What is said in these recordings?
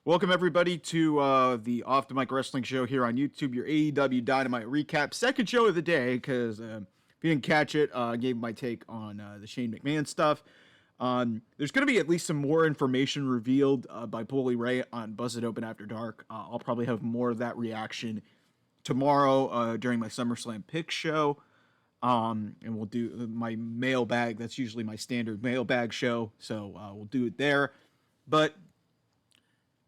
Welcome, everybody, to the Off the Mic Wrestling Show here on YouTube, your AEW Dynamite recap. Second show of the day, because if you didn't catch it, I gave my take on the Shane McMahon stuff. There's going to be at least some more information revealed by Bully Ray on Buzz It Open After Dark. I'll probably have more of that reaction tomorrow during my SummerSlam pick show. And we'll do my mailbag. That's usually my standard mailbag show, so we'll do it there. But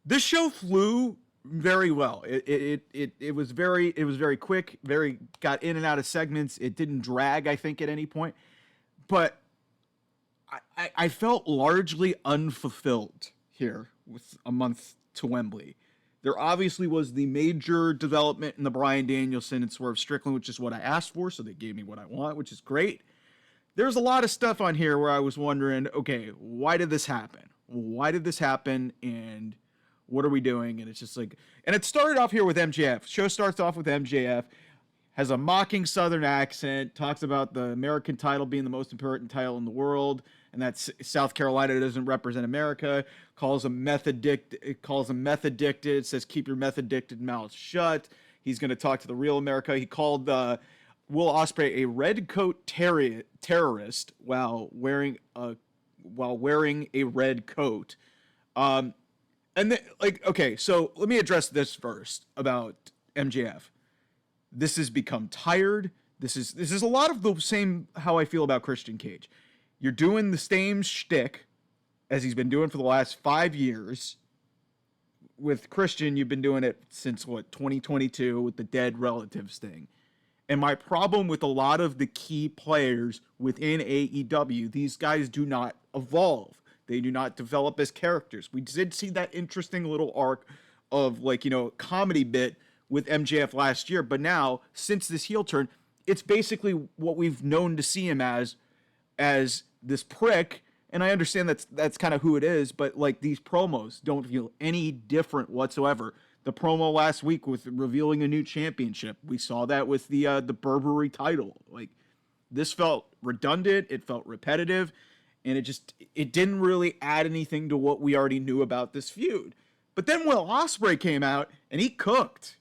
this show flew very well. It was very quick, very got in and out of segments. It didn't drag, I think, at any point. But I felt largely unfulfilled here with a month to Wembley. There obviously was the major development in the Bryan Danielson and Swerve Strickland, which is what I asked for, so they gave me what I want, which is great. There's a lot of stuff on here where I was wondering, okay, why did this happen? Why did this happen? And what are we doing? And it's just like, and it started off here with MJF. Show starts off with MJF, has a mocking Southern accent, talks about the American title being the most important title in the world, and that South Carolina doesn't represent America. Calls him meth addicted. Says keep your meth addicted mouth shut. He's going to talk to the real America. He called Will Ospreay a red coat terrorist while wearing a red coat. Okay, so let me address this first about MJF. This has become tired. This is a lot of the same how I feel about Christian Cage. You're doing the same shtick as he's been doing for the last 5 years. With Christian, you've been doing it since, 2022 with the dead relatives thing. And my problem with a lot of the key players within AEW, these guys do not evolve. They do not develop as characters. We did see that interesting little arc of comedy bit with MJF last year, but now since this heel turn, it's basically what we've known to see him as this prick. And I understand that's kind of who it is, but these promos don't feel any different whatsoever. The promo last week with revealing a new championship, we saw that with the Burberry title. This felt redundant, it felt repetitive. And it didn't really add anything to what we already knew about this feud. But then Will Ospreay came out and he cooked.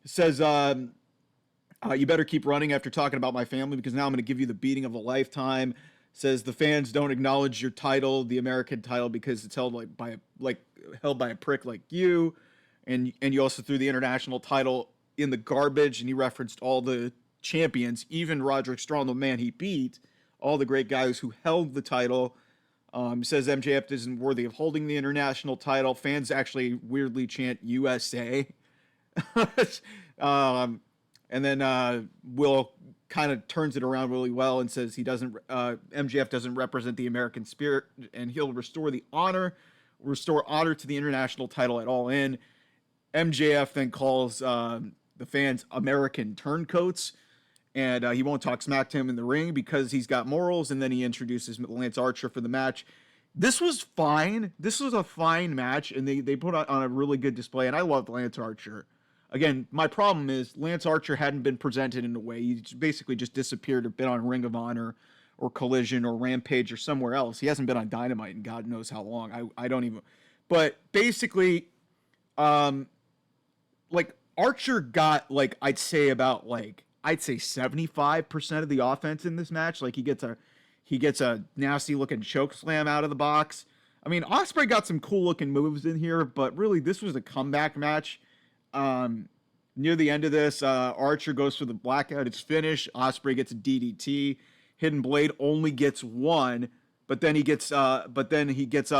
Says, you better keep running after talking about my family because now I'm going to give you the beating of a lifetime. Says the fans don't acknowledge your title, the American title, because it's held by a prick like you. And you also threw the international title in the garbage, and he referenced all the champions, even Roderick Strong, the man he beat. All the great guys who held the title. Says MJF isn't worthy of holding the international title. Fans actually weirdly chant USA. And then Will kind of turns it around really well and says MJF doesn't represent the American spirit, and he'll restore honor to the international title at All In. MJF then calls the fans American turncoats. And he won't talk smack to him in the ring because he's got morals. And then he introduces Lance Archer for the match. This was fine. This was a fine match. And they put on a really good display. And I loved Lance Archer. Again, my problem is Lance Archer hadn't been presented in a way. He basically just disappeared or been on Ring of Honor or Collision or Rampage or somewhere else. He hasn't been on Dynamite in God knows how long. I don't even. But basically, Archer got I'd say 75% of the offense in this match. He gets a nasty looking choke slam out of the box. I mean, Ospreay got some cool looking moves in here, but really this was a comeback match. Near the end of this, Archer goes for the blackout. It's finished. Ospreay gets a DDT. Hidden Blade only gets one, but then he gets up,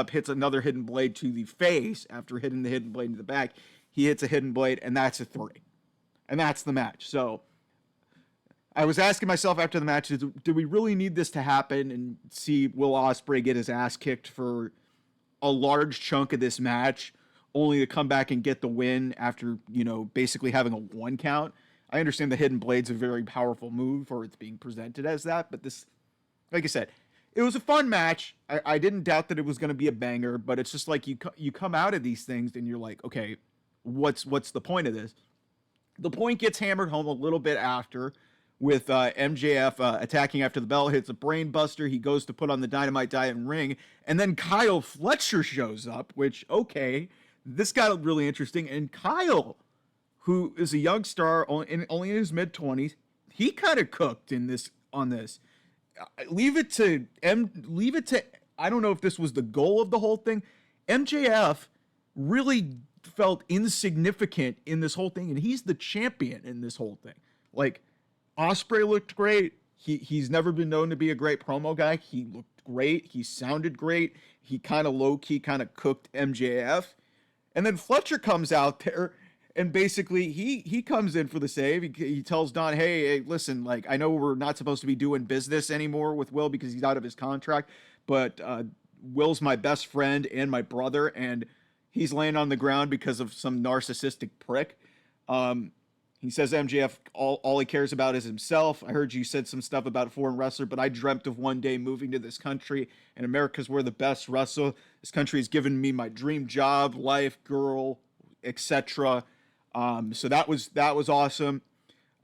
hits another Hidden Blade to the face after hitting the Hidden Blade into the back. He hits a Hidden Blade, and that's a 3. And that's the match. So I was asking myself after the match, do we really need this to happen and see Will Ospreay get his ass kicked for a large chunk of this match, only to come back and get the win after, basically having a 1 count? I understand the Hidden Blade's a very powerful move, or it's being presented as that, but this, like I said, it was a fun match. I didn't doubt that it was going to be a banger, but it's just you come out of these things and you're like, okay, what's the point of this? The point gets hammered home a little bit after, with MJF attacking after the bell, hits a brain buster. He goes to put on the Dynamite diet and ring. And then Kyle Fletcher shows up, which, okay, this got really interesting. And Kyle, who is a young star, only in his mid-20s, he kind of cooked on this. Leave it to, I don't know if this was the goal of the whole thing. MJF really felt insignificant in this whole thing, and he's the champion in this whole thing. Like, Ospreay looked great. He's never been known to be a great promo guy. He looked great. He sounded great. He kind of low-key kind of cooked MJF. And then Fletcher comes out there, and basically he comes in for the save. He tells Don, hey, listen, like, I know we're not supposed to be doing business anymore with Will because he's out of his contract, but Will's my best friend and my brother, and he's laying on the ground because of some narcissistic prick. He says MJF, all he cares about is himself. I heard you said some stuff about a foreign wrestler, but I dreamt of one day moving to this country, and America's where the best wrestle. This country has given me my dream job, life, girl, etc. So that was awesome.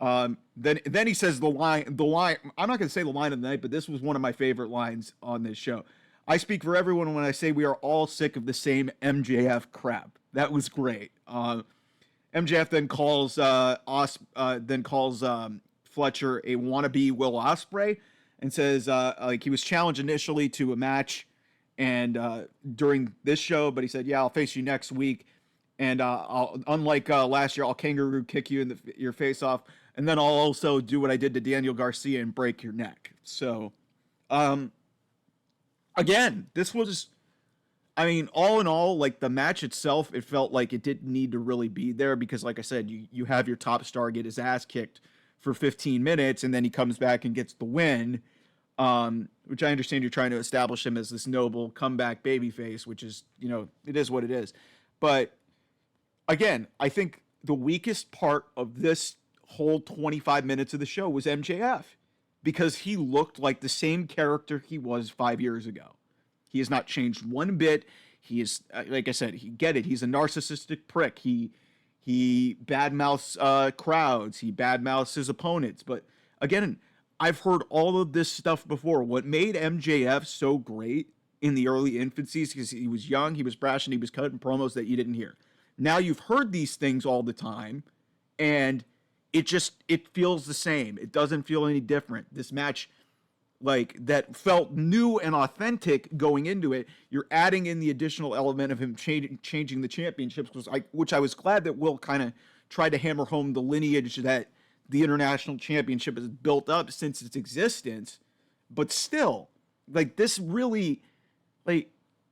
Then he says the line. I'm not going to say the line of the night, but this was one of my favorite lines on this show. I speak for everyone when I say we are all sick of the same MJF crap. That was great. MJF then calls Fletcher a wannabe Will Ospreay, and says like he was challenged initially to a match, and during this show, but he said, "Yeah, I'll face you next week, and I'll unlike last year, I'll kangaroo kick you in your face off, and then I'll also do what I did to Daniel Garcia and break your neck." So, again, this was. I mean, all in all, like the match itself, it felt like it didn't need to really be there because, like I said, you have your top star get his ass kicked for 15 minutes and then he comes back and gets the win, which I understand you're trying to establish him as this noble comeback babyface, which is, it is what it is. But again, I think the weakest part of this whole 25 minutes of the show was MJF because he looked like the same character he was 5 years ago. He has not changed one bit. He is, like I said, he's a narcissistic prick. He badmouths crowds. He badmouths his opponents. But again, I've heard all of this stuff before. What made MJF so great in the early infancies, because he was young, he was brash, and he was cutting promos that you didn't hear. Now you've heard these things all the time, and it feels the same. It doesn't feel any different. This match, like, that felt new and authentic going into it. You're adding in the additional element of him changing the championships, which I was glad that Will kind of tried to hammer home the lineage that the International Championship has built up since its existence. But still, like, this really, like,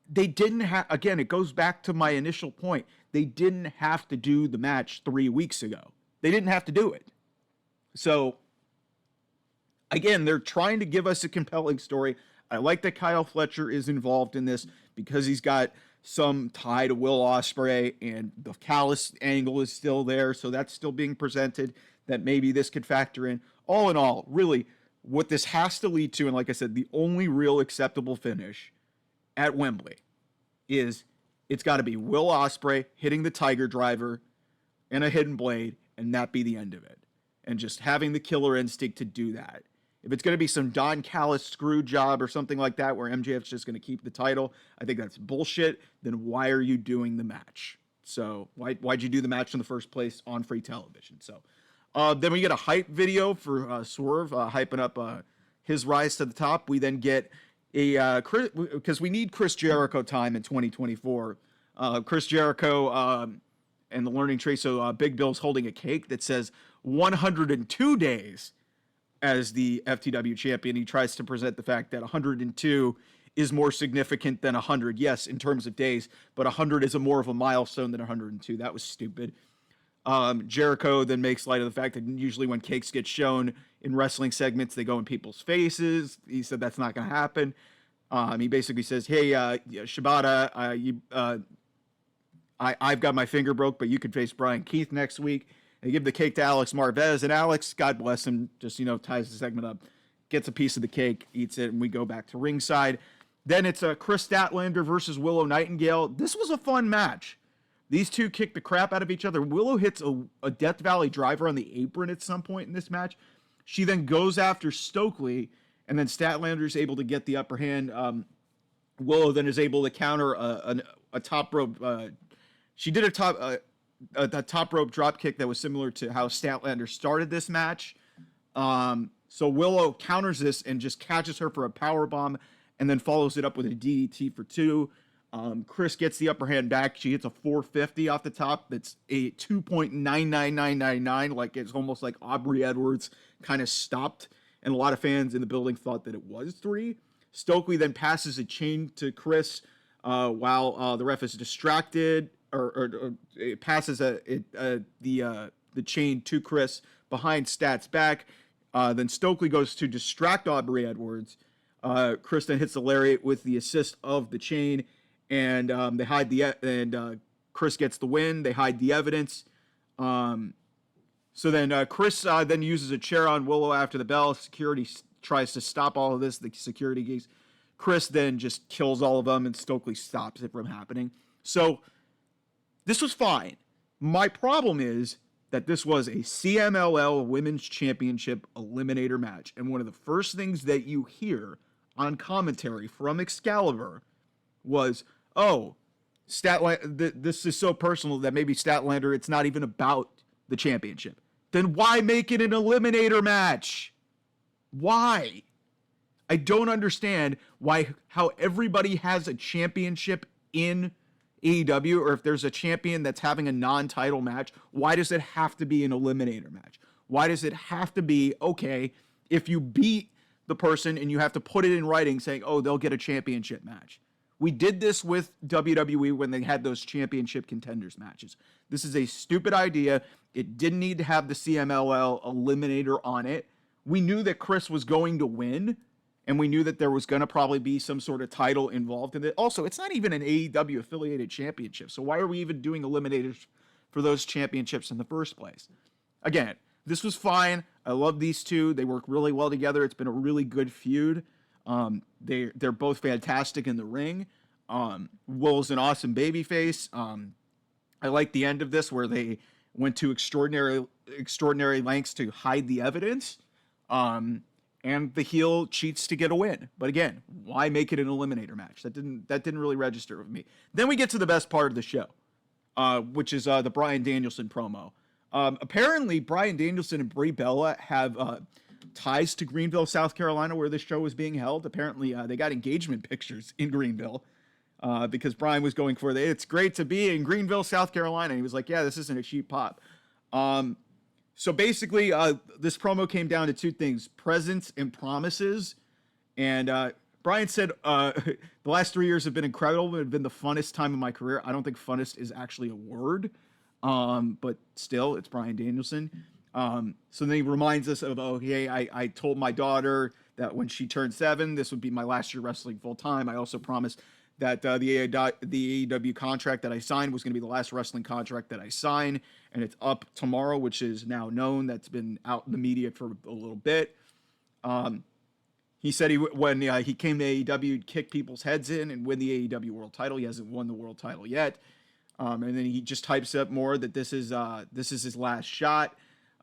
they didn't have, again, it goes back to my initial point. They didn't have to do the match 3 weeks ago. They didn't have to do it. So, again, they're trying to give us a compelling story. I like that Kyle Fletcher is involved in this because he's got some tie to Will Ospreay, and the Callis angle is still there, so that's still being presented, that maybe this could factor in. All in all, really, what this has to lead to, and like I said, the only real acceptable finish at Wembley is it's got to be Will Ospreay hitting the Tiger Driver and a hidden blade, and that be the end of it. And just having the killer instinct to do that. If it's going to be some Don Callis screw job or something like that where MJF's just going to keep the title, I think that's bullshit. Then why are you doing the match? So why'd you do the match in the first place on free television? So then we get a hype video for Swerve hyping up his rise to the top. We then get because we need Chris Jericho time in 2024. Chris Jericho and the Learning Tree. So Big Bill's holding a cake that says 102 days as the FTW champion. He tries to present the fact that 102 is more significant than 100. Yes, in terms of days, but 100 is more of a milestone than 102. That was stupid. Jericho then makes light of the fact that usually when cakes get shown in wrestling segments, they go in people's faces. He said that's not going to happen. He basically says, hey, Shibata, I've got my finger broke, but you could face Brian Keith next week. They give the cake to Alex Marvez, and Alex, God bless him, just, ties the segment up, gets a piece of the cake, eats it, and we go back to ringside. Then it's Chris Statlander versus Willow Nightingale. This was a fun match. These two kick the crap out of each other. Willow hits a Death Valley driver on the apron at some point in this match. She then goes after Stokely, and then Statlander is able to get the upper hand. Willow then is able to counter a top rope. She did a top rope drop kick that was similar to how Statlander started this match. So Willow counters this and just catches her for a power bomb, and then follows it up with a DDT for 2. Chris gets the upper hand back. She hits a 450 off the top. That's a 2.99999. Like, it's almost like Aubrey Edwards kind of stopped, and a lot of fans in the building thought that it was 3. Stokely then passes a chain to Chris while the ref is distracted, or it passes the chain to Chris behind Stat's back. Then Stokely goes to distract Aubrey Edwards. Chris then hits the lariat with the assist of the chain, and they hide Chris gets the win. They hide the evidence. So then Chris then uses a chair on Willow after the bell. Security tries to stop all of this. The security guys. Chris then just kills all of them, and Stokely stops it from happening. So this was fine. My problem is that this was a CMLL Women's Championship Eliminator match. And one of the first things that you hear on commentary from Excalibur was, oh, this is so personal that maybe Statlander, it's not even about the championship. Then why make it an Eliminator match? Why? I don't understand how everybody has a championship in AEW, or if there's a champion that's having a non-title match, why does it have to be an Eliminator match? Why does it have to be, okay, if you beat the person and you have to put it in writing saying, oh, they'll get a championship match? We did this with WWE when they had those championship contenders matches. This is a stupid idea. It didn't need to have the CMLL Eliminator on it. We knew that Chris was going to win, and we knew that there was going to probably be some sort of title involved in it. Also, it's not even an AEW affiliated championship, so why are we even doing eliminators for those championships in the first place? Again, this was fine. I love these two. They work really well together. It's been a really good feud. They're both fantastic in the ring. Will's an awesome babyface. I like the end of this where they went to extraordinary lengths to hide the evidence. And the heel cheats to get a win. But again, why make it an eliminator match? That didn't really register with me. Then we get to the best part of the show, which is the Bryan Danielson promo. Apparently, Bryan Danielson and Brie Bella have ties to Greenville, South Carolina, where this show was being held. Apparently, they got engagement pictures in Greenville because Bryan was going for it's great to be in Greenville, South Carolina. And he was like, yeah, this isn't a cheap pop. So basically, this promo came down to 2 things: presence and promises. And Bryan said, the last 3 years have been incredible. It have been the funnest time of my career. I don't think funnest is actually a word, but still, it's Bryan Danielson. So then he reminds us of, okay, I told my daughter that when she turned 7, this would be my last year wrestling full time. I also promised that the AEW contract that I signed was going to be the last wrestling contract that I sign, and it's up tomorrow, which is now known. That's been out in the media for a little bit. He said when he came to AEW, he'd kick people's heads in and win the AEW World Title. He hasn't won the World Title yet. And then he just types up more that this is his last shot,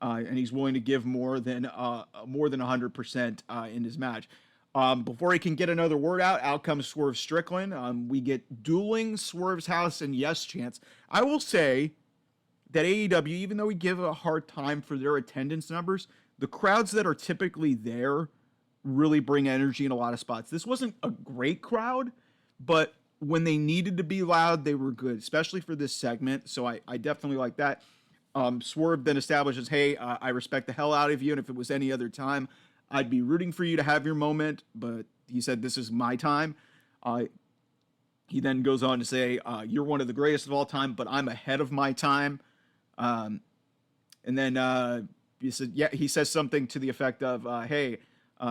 and he's willing to give more than 100% in his match. Before he can get another word out comes Swerve Strickland. We get dueling Swerve's House and Yes chants. I will say that AEW, even though we give a hard time for their attendance numbers, the crowds that are typically there really bring energy in a lot of spots. This wasn't a great crowd, but when they needed to be loud, they were good, especially for this segment. So I definitely like that. Swerve then establishes, hey, I respect the hell out of you, and if it was any other time, I'd be rooting for you to have your moment, but he said, this is my time. He then goes on to say, you're one of the greatest of all time, but I'm ahead of my time. And then he says something to the effect of, hey,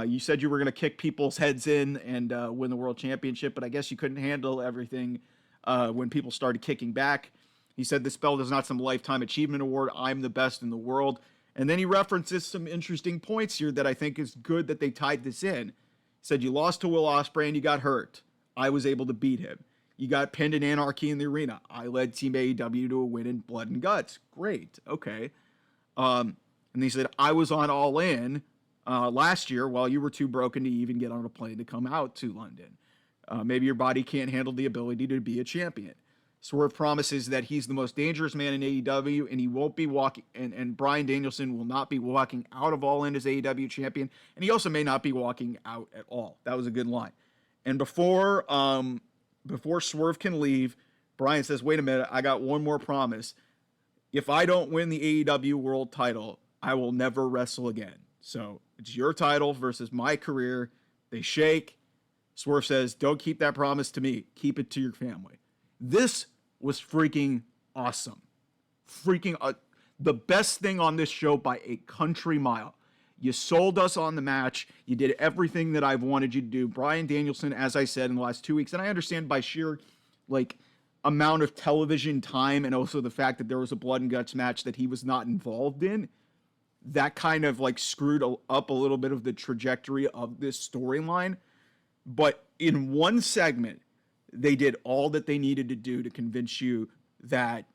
you said you were going to kick people's heads in and win the world championship, but I guess you couldn't handle everything when people started kicking back. He said this belt is not some lifetime achievement award. I'm the best in the world. And then he references some interesting points here that I think is good that they tied this in. He said, you lost to Will Ospreay and you got hurt. I was able to beat him. You got pinned in Anarchy in the arena. I led Team AEW to a win in Blood and Guts. Great. Okay. And he said, I was on All In. last year while you were too broken to even get on a plane to come out to London. Maybe your body can't handle the ability to be a champion. Swerve promises that he's the most dangerous man in AEW, and he won't be walking, and Bryan Danielson will not be walking out of All In as AEW champion, and he also may not be walking out at all. That was a good line. And before Swerve can leave, Bryan says, "Wait a minute, I got one more promise. If I don't win the AEW World Title, I will never wrestle again. So it's your title versus my career." They shake. Swerve says, "Don't keep that promise to me. Keep it to your family." This was freaking awesome. The best thing on this show by a country mile. You sold us on the match. You did everything that I've wanted you to do. Bryan Danielson, as I said in the last 2 weeks, and I understand by sheer amount of television time and also the fact that there was a blood and guts match that he was not involved in, that kind of screwed up a little bit of the trajectory of this storyline. But in one segment, they did all that they needed to do to convince you that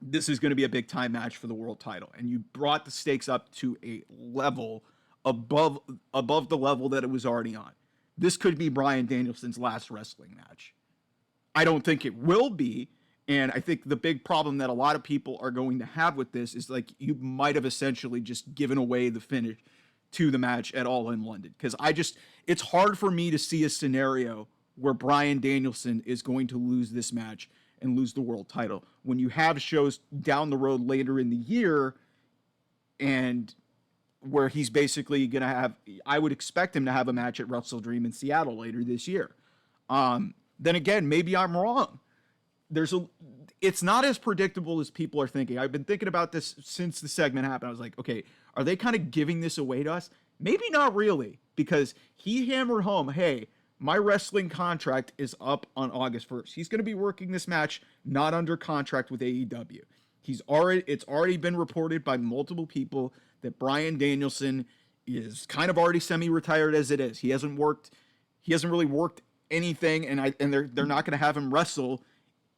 this is going to be a big time match for the world title. And you brought the stakes up to a level above the level that it was already on. This could be Bryan Danielson's last wrestling match. I don't think it will be. And I think the big problem that a lot of people are going to have with this is you might have essentially just given away the finish to the match at All in London. Because it's hard for me to see a scenario where Bryan Danielson is going to lose this match and lose the world title when you have shows down the road later in the year and where he's basically going to have, I would expect him to have a match at Wrestle Dream in Seattle later this year. Then again, maybe I'm wrong. It's not as predictable as people are thinking. I've been thinking about this since the segment happened. I was like, okay, are they kind of giving this away to us? Maybe not really, because he hammered home, hey, my wrestling contract is up on August 1st. He's going to be working this match not under contract with AEW. It's already been reported by multiple people that Bryan Danielson is kind of already semi-retired as it is. He hasn't really worked anything, and they're not going to have him wrestle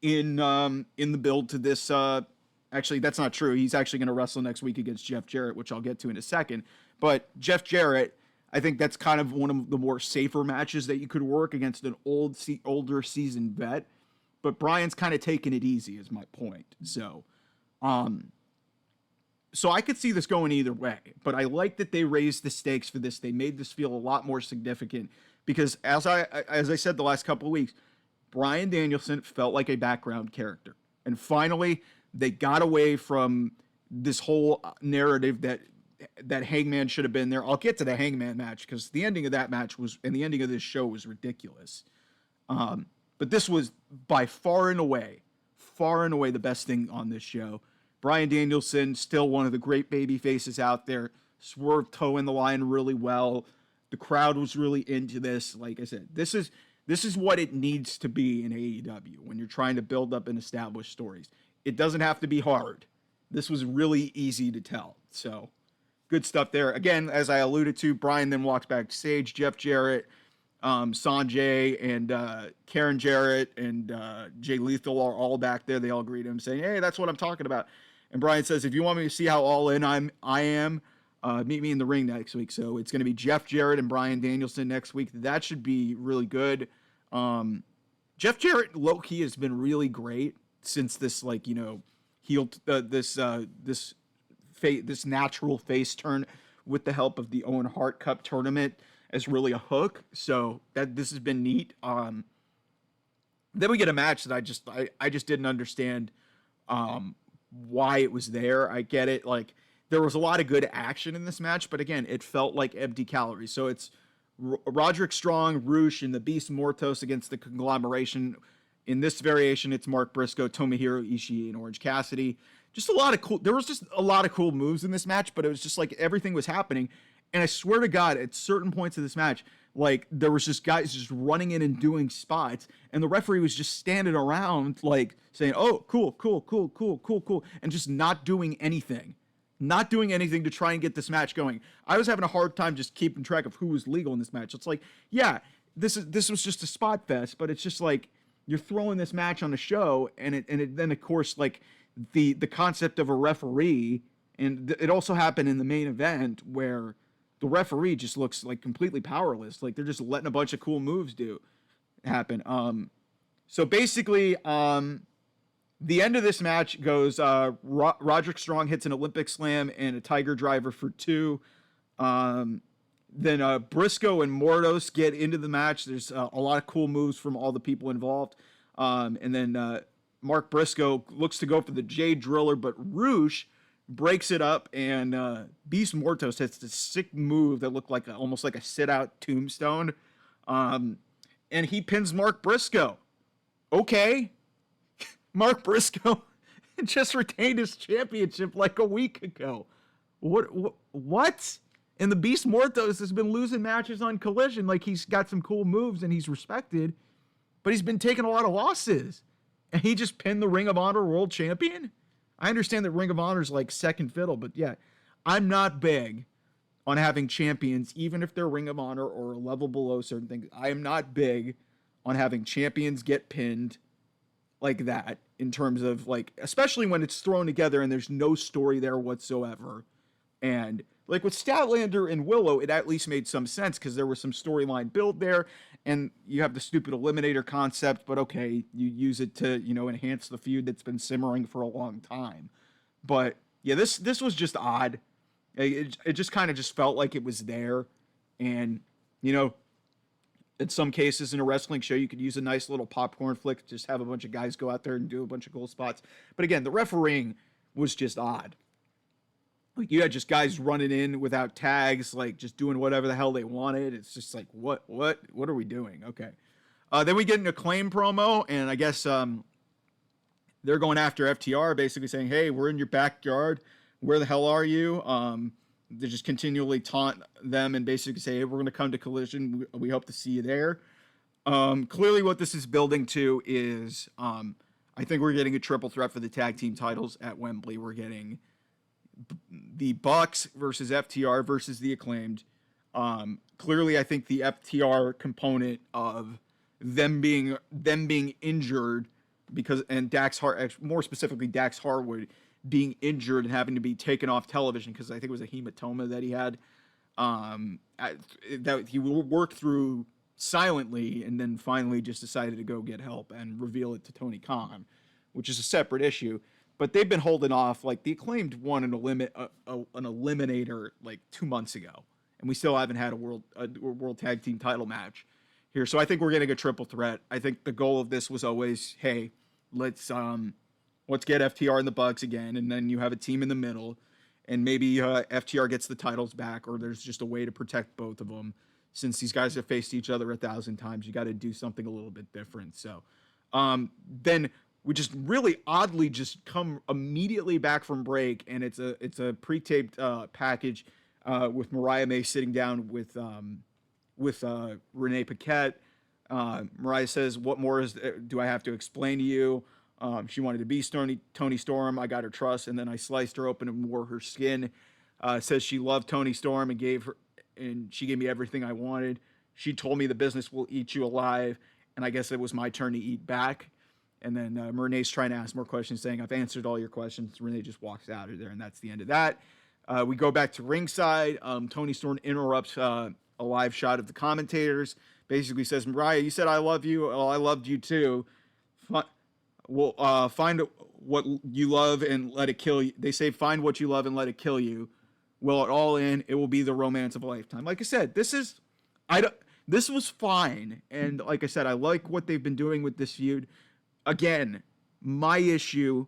in the build to this. Actually, that's not true. He's actually going to wrestle next week against Jeff Jarrett, which I'll get to in a second. But Jeff Jarrett, I think that's kind of one of the more safer matches that you could work against an older seasoned vet. But Bryan's kind of taking it easy, is my point. So I could see this going either way. But I like that they raised the stakes for this. They made this feel a lot more significant because, as I said the last couple of weeks, Bryan Danielson felt like a background character. And finally, they got away from this whole narrative that Hangman should have been there. I'll get to the Hangman match because the ending of that match and the ending of this show was ridiculous. But this was by far and away the best thing on this show. Bryan Danielson, still one of the great baby faces out there. Swerve toeing the line really well. The crowd was really into this. Like I said, this is what it needs to be in AEW when you're trying to build up and establish stories. It doesn't have to be hard. This was really easy to tell. So good stuff there. Again, as I alluded to, Bryan then walks backstage. Jeff Jarrett, Sanjay, and Karen Jarrett and Jay Lethal are all back there. They all greet him saying, hey, that's what I'm talking about. And Bryan says, if you want me to see how all in I am, meet me in the ring next week. So it's going to be Jeff Jarrett and Bryan Danielson next week. That should be really good. Jeff Jarrett, low-key, has been really great since this, this natural face turn with the help of the Owen Hart Cup tournament as really a hook. So this has been neat. Then we get a match that I just didn't understand why it was there. I get it. There was a lot of good action in this match, but again, it felt like empty calories. So it's Roderick Strong, Roosh, and the Beast Mortos against the Conglomeration. In this variation, it's Mark Briscoe, Tomohiro Ishii, and Orange Cassidy. There was just a lot of cool moves in this match, but it was just everything was happening. And I swear to God, at certain points of this match, there was just guys just running in and doing spots, and the referee was just standing around, saying, oh, cool, and just not doing anything. Not doing anything to try and get this match going. I was having a hard time just keeping track of who was legal in this match. It's this was just a spot fest, but it's just you're throwing this match on a show, and then of course the concept of a referee And it also happened in the main event where the referee just looks like completely powerless. Like they're just letting a bunch of cool moves happen. So basically, the end of this match goes Roderick Strong hits an Olympic slam and a Tiger Driver for 2. Then Briscoe and Mordos get into the match. There's a lot of cool moves from all the people involved. And then Mark Briscoe looks to go for the Jade Driller, but Roosh breaks it up, and Beast Mortos hits this sick move that looked like almost like a sit-out tombstone. And he pins Mark Briscoe. Okay. Mark Briscoe just retained his championship like a week ago. What? And the Beast Mortos has been losing matches on Collision. Like, he's got some cool moves and he's respected, but he's been taking a lot of losses. And he just pinned the Ring of Honor World Champion? I understand that Ring of Honor is like second fiddle, but yeah, I'm not big on having champions, even if they're Ring of Honor or a level below certain things. I am not big on having champions get pinned like that, in terms of, like, especially when it's thrown together and there's no story there whatsoever. And like with Statlander and Willow, it at least made some sense because there was some storyline build there, and you have the stupid eliminator concept, but okay, you use it to, enhance the feud that's been simmering for a long time. But yeah, this was just odd. It just kind of just felt like it was there. And, in some cases in a wrestling show, you could use a nice little popcorn flick, just have a bunch of guys go out there and do a bunch of cool spots. But again, the refereeing was just odd. Like, you had just guys running in without tags, like just doing whatever the hell they wanted. It's just like, what are we doing? Okay. Then we get an Acclaim promo, and I guess they're going after FTR, basically saying, hey, we're in your backyard. Where the hell are you? They just continually taunt them and basically say, hey, we're going to come to Collision. We hope to see you there. Clearly what this is building to is I think we're getting a triple threat for the tag team titles at Wembley. We're getting the Bucks versus FTR versus the Acclaimed. Clearly, I think the FTR component of them being injured and more specifically Dax Harwood being injured and having to be taken off television because I think it was a hematoma that he had, that he worked through silently and then finally just decided to go get help and reveal it to Tony Khan, which is a separate issue. But they've been holding off. Like, the Acclaimed won an eliminator like 2 months ago, and we still haven't had a world tag team title match here. So I think we're getting a triple threat. I think the goal of this was always, hey, let's get FTR and the Bucks again, and then you have a team in the middle, and maybe FTR gets the titles back, or there's just a way to protect both of them. Since these guys have faced each other 1,000 times, you got to do something a little bit different. So then we just really oddly just come immediately back from break, and it's a pre-taped package with Mariah May sitting down with Renee Paquette. Mariah says, "What more do I have to explain to you?" She wanted to be Tony Storm. I got her trust, and then I sliced her open and wore her skin. Says she loved Tony Storm and she gave me everything I wanted. She told me the business will eat you alive, and I guess it was my turn to eat back. And then Renee's trying to ask more questions, saying, I've answered all your questions. Renee just walks out of there, and that's the end of that. We go back to ringside. Tony Storm interrupts a live shot of the commentators. Basically says, Mariah, you said I love you. Well, I loved you too. Find what you love and let it kill you. They say, find what you love and let it kill you. Will it all in? It will be the romance of a lifetime. Like I said, this was fine. And like I said, I like what they've been doing with this feud. Again, my issue,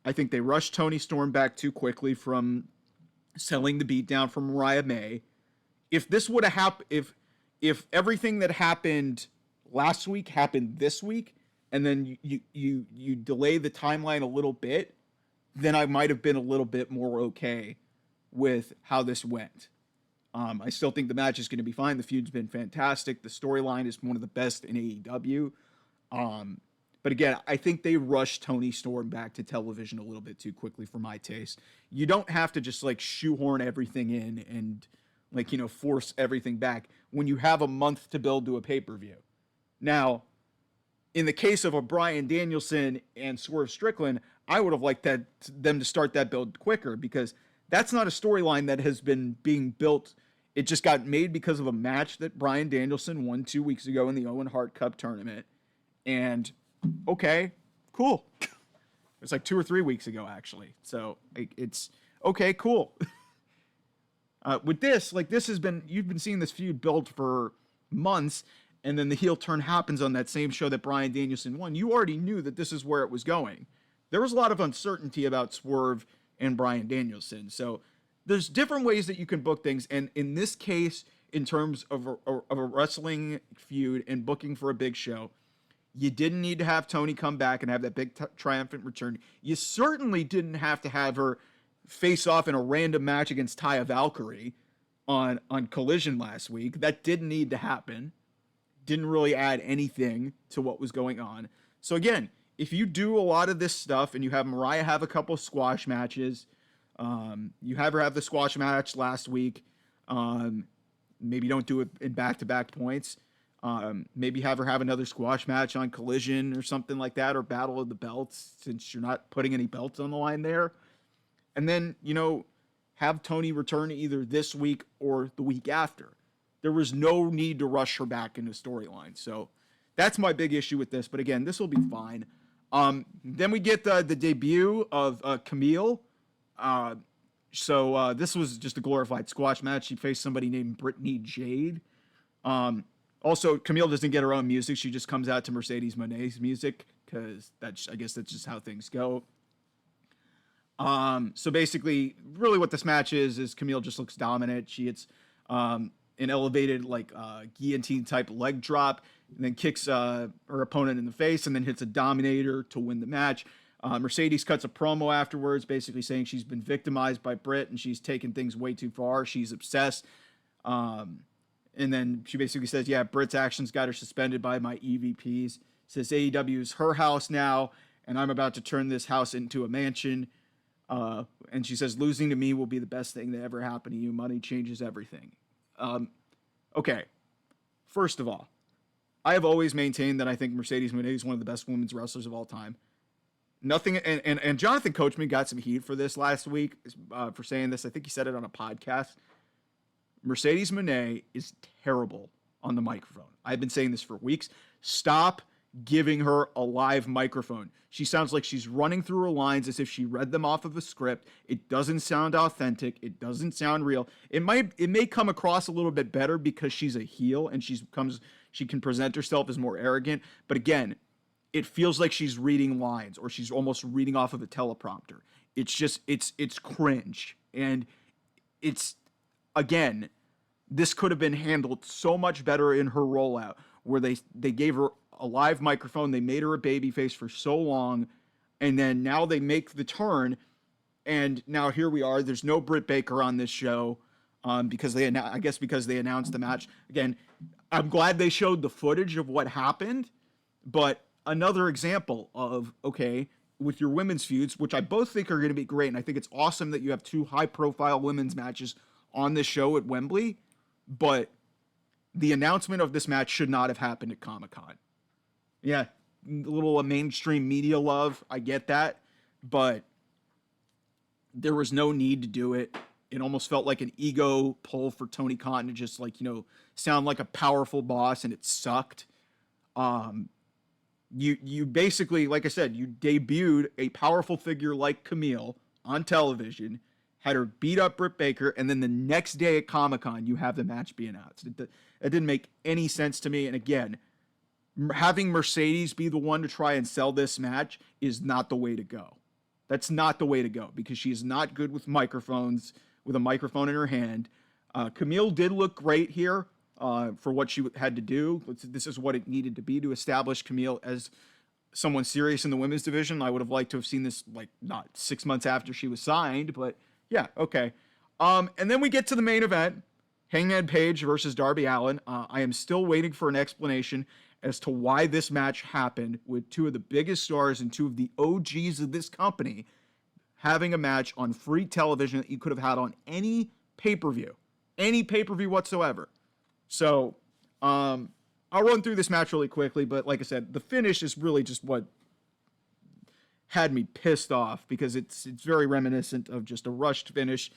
I think they rushed Tony Storm back too quickly from selling the beatdown from Mariah May. If this would have happened, if everything that happened last week happened this week, and then you delay the timeline a little bit, then I might have been a little bit more okay with how this went. I still think the match is going to be fine. The feud's been fantastic. The storyline is one of the best in AEW. But again, I think they rushed Tony Storm back to television a little bit too quickly for my taste. You don't have to just like shoehorn everything in and force everything back when you have a month to build to a pay-per-view. Now, in the case of a Bryan Danielson and Swerve Strickland, I would have liked them to start that build quicker because That's not a storyline that has been being built. It just got made because of a match that Bryan Danielson won 2 weeks ago in the Owen Hart Cup tournament. And okay, cool. It's like 2 or 3 weeks ago, actually. So it's okay, cool. With this, like you've been seeing this feud build for months, and then the heel turn happens on that same show that Bryan Danielson won. You already knew that this is where it was going. There was a lot of uncertainty about Swerve and Bryan Danielson. So there's different ways that you can book things. And in this case, in terms of a wrestling feud and booking for a big show, you didn't need to have Toni come back and have that big triumphant return. You certainly didn't have to have her face off in a random match against Taya Valkyrie on Collision last week. That didn't need to happen. Didn't really add anything to what was going on. So again, if you do a lot of this stuff and you have Mariah have a couple of squash matches, you have her have the squash match last week, maybe don't do it in back-to-back points, maybe have her have another squash match on Collision or something like that, or Battle of the Belts, since you're not putting any belts on the line there. And then, have Toni return either this week or the week after. There was no need to rush her back into storyline. So that's my big issue with this. But again, this will be fine. Then we get the debut of Camille. So this was just a glorified squash match. She faced somebody named Brittany Jade. Also, Camille doesn't get her own music. She just comes out to Mercedes Monet's music because I guess that's just how things go. So basically, really what this match is Camille just looks dominant. She hits an elevated guillotine type leg drop, and then kicks her opponent in the face, and then hits a dominator to win the match. Mercedes cuts a promo afterwards, basically saying she's been victimized by Britt and she's taken things way too far. She's obsessed. And then she basically says, yeah, Britt's actions got her suspended by my EVPs. Says AEW is her house now, and I'm about to turn this house into a mansion. And she says, losing to me will be the best thing that ever happened to you. Money changes everything. Okay. First of all, I have always maintained that I think Mercedes Moné is one of the best women's wrestlers of all time. Nothing, and Jonathan Coachman got some heat for this last week, for saying this. I think he said it on a podcast. Mercedes Moné is terrible on the microphone. I've been saying this for weeks. Stop giving her a live microphone. She sounds like she's running through her lines as if she read them off of a script. It doesn't sound authentic. It doesn't sound real. It may come across a little bit better because she's a heel and she can present herself as more arrogant. But again, it feels like she's reading lines or she's almost reading off of a teleprompter. It's just, it's cringe. And it's, again, this could have been handled so much better in her rollout, where they gave her a live microphone. They made her a babyface for so long. And then now they make the turn. And now here we are. There's no Britt Baker on this show because they announced the match. Again, I'm glad they showed the footage of what happened. But another example of, okay, with your women's feuds, which I both think are going to be great. And I think it's awesome that you have two high-profile women's matches on this show at Wembley. But the announcement of this match should not have happened at Comic-Con. Yeah, a little mainstream media love. I get that. But there was no need to do it. It almost felt like an ego pull for Tony Khan to just sound like a powerful boss, and it sucked. You basically, like I said, you debuted a powerful figure like Camille on television, had her beat up Britt Baker, and then the next day at Comic-Con, you have the match be announced. It didn't make any sense to me. And again, having Mercedes be the one to try and sell this match is not the way to go. That's not the way to go because she is not good with microphones, with a microphone in her hand. Camille did look great here for what she had to do. This is what it needed to be to establish Camille as someone serious in the women's division. I would have liked to have seen this not 6 months after she was signed, but yeah, okay. And then we get to the main event, Hangman Page versus Darby Allin. I am still waiting for an explanation as to why this match happened with two of the biggest stars and two of the OGs of this company having a match on free television that you could have had on any pay-per-view whatsoever. So, I'll run through this match really quickly, but like I said, the finish is really just what had me pissed off because it's very reminiscent of just a rushed finish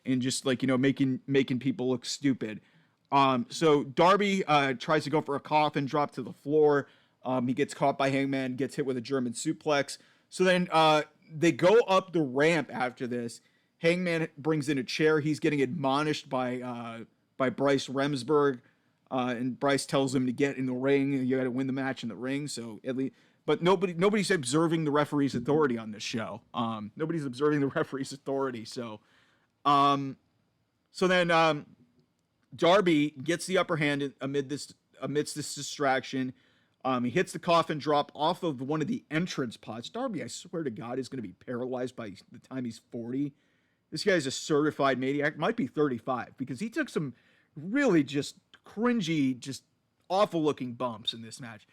and just like, making people look stupid. So Darby tries to go for a coffin drop to the floor. He gets caught by Hangman, gets hit with a German suplex. So then they go up the ramp after this. Hangman brings in a chair. He's getting admonished by Bryce Remsburg, and Bryce tells him to get in the ring. You got to win the match in the ring. So at least, but nobody's observing the referee's authority on this show. Nobody's observing the referee's authority. So then Darby gets the upper hand amidst this distraction. He hits the coffin drop off of one of the entrance pods. Darby, I swear to God, is going to be paralyzed by the time he's 40. This guy's a certified maniac. Might be 35 because he took some really just cringy, just awful looking bumps in this match.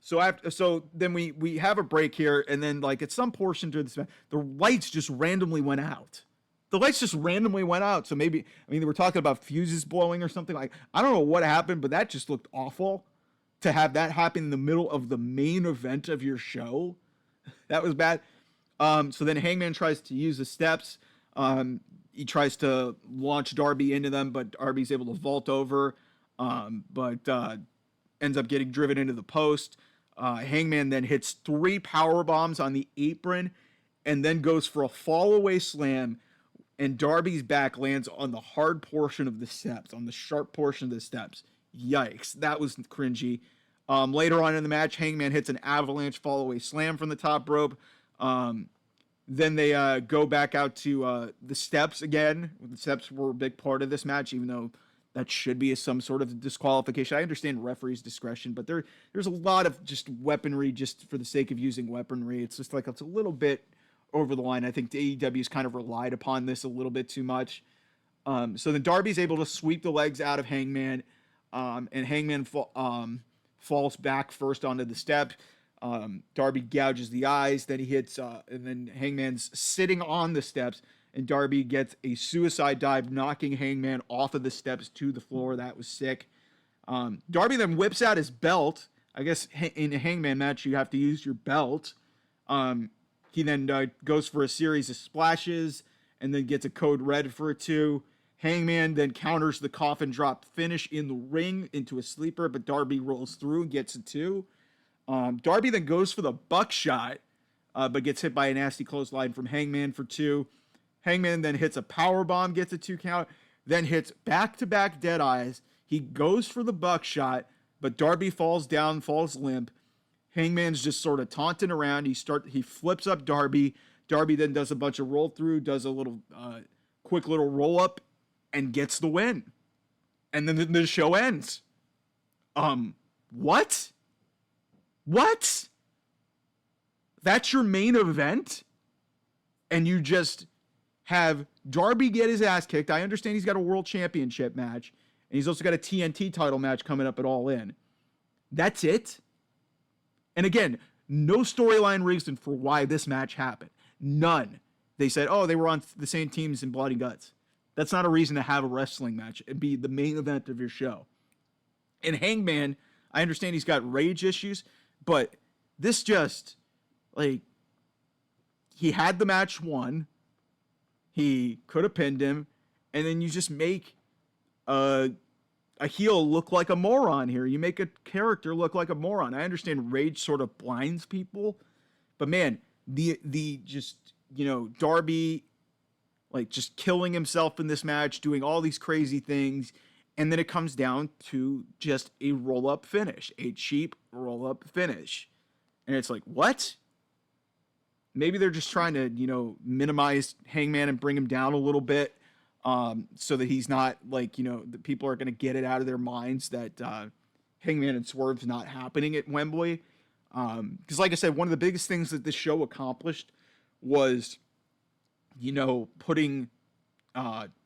So then we have a break here, and then like at some portion during this match, the lights just randomly went out. So maybe, they were talking about fuses blowing or something. Like, I don't know what happened, but that just looked awful to have that happen in the middle of the main event of your show. That was bad. So then Hangman tries to use the steps. He tries to launch Darby into them, but Darby's able to vault over, but ends up getting driven into the post. Hangman then hits 3 power bombs on the apron and then goes for a fall away slam, and Darby's back lands on the hard portion of the steps, on the sharp portion of the steps. Yikes, that was cringy. Later on in the match, Hangman hits an avalanche fall away slam from the top rope. Then they go back out to the steps again. The steps were a big part of this match, even though that should be some sort of disqualification. I understand referee's discretion, but there's a lot of just weaponry just for the sake of using weaponry. It's just like it's a little bit over the line. I think the AEW's kind of relied upon this a little bit too much. So then Darby's able to sweep the legs out of Hangman, and Hangman falls back first onto the step. Darby gouges the eyes, then he hits, and then Hangman's sitting on the steps, and Darby gets a suicide dive, knocking Hangman off of the steps to the floor. That was sick. Darby then whips out his belt. I guess in a Hangman match, you have to use your belt. He then goes for a series of splashes and then gets a code red for a 2. Hangman then counters the coffin drop finish in the ring into a sleeper, but Darby rolls through and gets a 2. Darby then goes for the buckshot, but gets hit by a nasty clothesline from Hangman for 2. Hangman then hits a powerbomb, gets a 2 count, then hits back-to-back dead eyes. He goes for the buckshot, but Darby falls down, falls limp. Hangman's just sort of taunting around. He flips up Darby. Darby then does a bunch of roll through, does a little quick little roll up, and gets the win. And then the show ends. What? What? That's your main event? And you just have Darby get his ass kicked. I understand he's got a world championship match, and he's also got a TNT title match coming up at All In. That's it? And again, no storyline reason for why this match happened. None. They said, they were on the same teams in Blood and Guts. That's not a reason to have a wrestling match and be the main event of your show. And Hangman, I understand he's got rage issues, but this just, like, he had the match won. He could have pinned him, and then you just make a heel look like a moron here. You make a character look like a moron. I understand rage sort of blinds people, but man, the just, Darby, like, just killing himself in this match, doing all these crazy things, and then it comes down to just a roll-up finish, a cheap roll-up finish. And it's like, what? Maybe they're just trying to, minimize Hangman and bring him down a little bit, so that he's not, like, the people are going to get it out of their minds that Hangman and Swerve's not happening at Wembley. Because, like I said, one of the biggest things that this show accomplished was, putting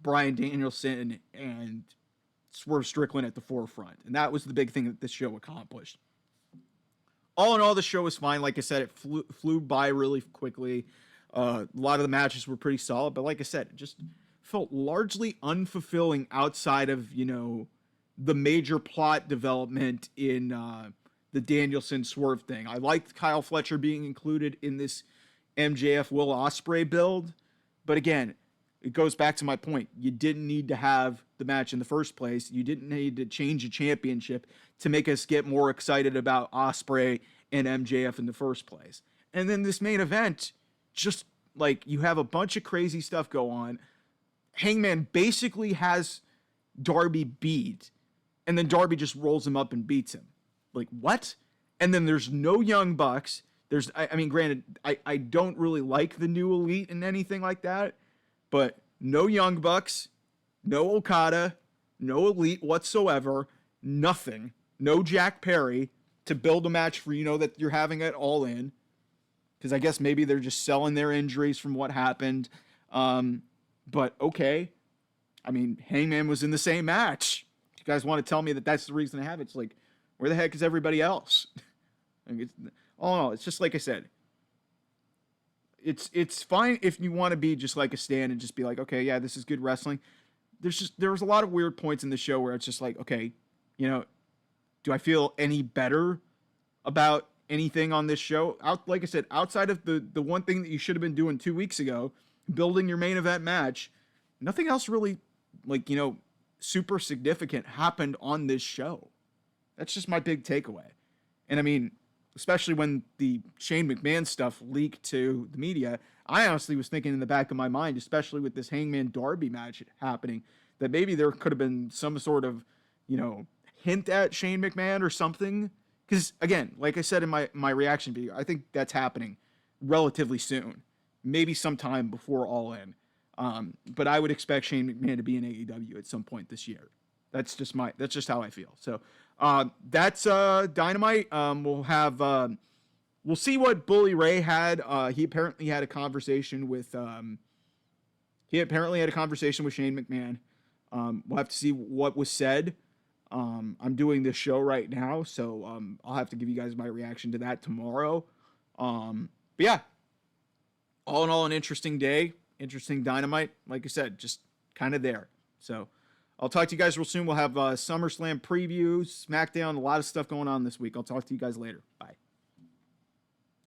Bryan Danielson and Swerve Strickland at the forefront. And that was the big thing that this show accomplished. All in all, the show was fine. Like I said, it flew by really quickly. A lot of the matches were pretty solid. But like I said, it just felt largely unfulfilling outside of, the major plot development in the Danielson Swerve thing. I liked Kyle Fletcher being included in this MJF Will Ospreay build, but again, it goes back to my point. You didn't need to have the match in the first place. You didn't need to change a championship to make us get more excited about Ospreay and MJF in the first place. And then this main event, just like you have a bunch of crazy stuff go on. Hangman basically has Darby beat, and then Darby just rolls him up and beats him. Like, what? And then there's no Young Bucks. I mean, granted, I don't really like the new Elite and anything like that, but no Young Bucks, no Okada, no Elite whatsoever, nothing. No Jack Perry to build a match for, that you're having it all in. Because I guess maybe they're just selling their injuries from what happened. But okay. I mean, Hangman was in the same match. You guys want to tell me that that's the reason to have it? It's like, where the heck is everybody else? All in all, it's just like I said. It's fine if you want to be just like a stand and just be like, okay, yeah, this is good wrestling. There was a lot of weird points in the show where it's just like, okay, do I feel any better about anything on this show? Like I said, outside of the one thing that you should have been doing 2 weeks ago, building your main event match, nothing else really, super significant happened on this show. That's just my big takeaway. And I mean, especially when the Shane McMahon stuff leaked to the media, I honestly was thinking in the back of my mind, especially with this Hangman Darby match happening, that maybe there could have been some sort of, hint at Shane McMahon or something. Because, again, like I said in my reaction video, I think that's happening relatively soon. Maybe sometime before All In. But I would expect Shane McMahon to be in AEW at some point this year. That's just how I feel. So that's Dynamite. We'll see what Bully Ray had. He apparently had a conversation with Shane McMahon. We'll have to see what was said. I'm doing this show right now, so I'll have to give you guys my reaction to that tomorrow. But yeah, all in all, an interesting day, interesting Dynamite. Like I said, just kind of there. So I'll talk to you guys real soon. We'll have SummerSlam previews, SmackDown, a lot of stuff going on this week. I'll talk to you guys later. Bye.